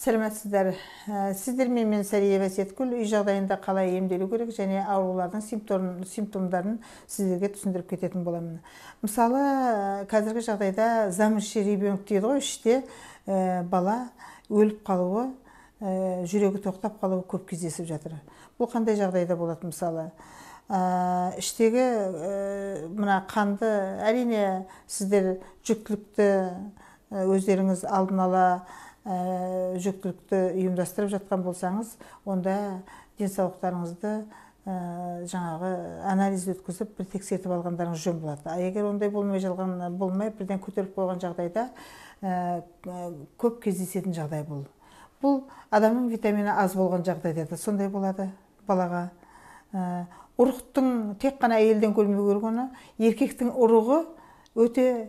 Сәлеметсіздер. Сіздермен мен Сәрия Бәсеткүл үй жағдайында қалай емделу керек және аурулардың симптомдарын сіздерге түсіндіріп кететін боламын. Мысалы, қазіргі жағдайда замерзший ребенок дейді ғой, іште бала өліп қалуы, жүрегі тоқтап қалуы көп кездесіп жатыр. Бұл қандай жағдайда болады? Мысалы, іштегі мына қанды, әрине сіздер жүктілікті өздеріңіз алдын ала жүктілікті ұйымдастырып жатқан болсаңыз, онда денсаулықтарыңызды жаңағы анализ өткізіп бір тексертіп алғандарыңыз жөн болады. Егер ондай болмай бірден көтеріп қойған жағдайда көп кездесетін жағдай бұл. Бұл адамның витамині аз болған жағдайда да сондай болады балаға. Ұрықтың тек қана әйелден көрмеу керек оны, еркектің ұрығы өте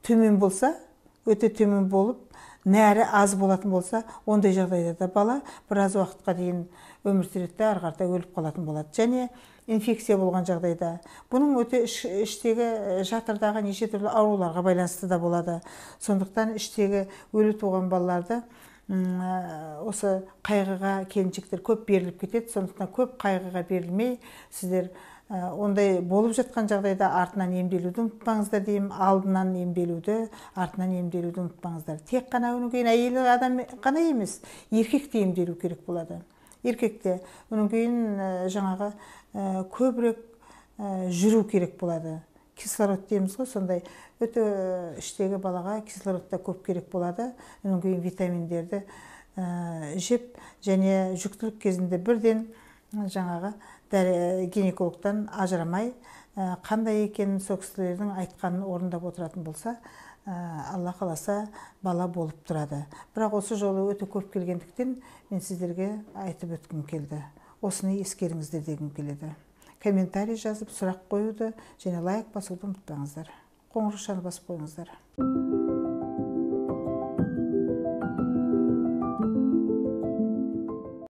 төмен болса, өте төмен болып, нәрі аз болатын болса, ондай жағдайда да бала біраз уақытқа дейін өмір сүреді, ары қарата өліп қалатын болады. Және инфекция болған жағдайда, бұның өте іштегі жатырдағы неше түрлі ауруларға байланысты да болады. Сондықтан іштегі өлі туған балаларды осы қайғыға келіншектер көп беріліп кетеді. Сондықтан көп қайғыға берілмей, сіздер ондай болып жатқан жағдайда артынан емделуді ұмытпаңыздар деймін. Алдынан емделуді, артынан емделуді ұмытпаңыздар. Тек қана оның кейін әйел адам қана емес, еркек те емделу керек болады. Еркек те оның кейін жаңағы көбірек жүру керек болады. Кислород дейміз ғой, сондай өте іштегі балаға кислород та көп керек болады. Оның кейін витаминдерді жеп және жүктілік кезінде бірден жаңағы гинекологтан ажырамай, қандай екенін сол кісілердің айтқанын орындап отыратын болса, Алла қаласа бала болып тұрады. Бірақ осы жолы өте көп келгендіктен мен сіздерге айтып өткім келді. Осыны ескеріңіздер дегім келеді. Комментарий жазып, сұрақ қоюды және лайк басуды ұмытпаңыздар. Қоңырау басып қойыңыздар.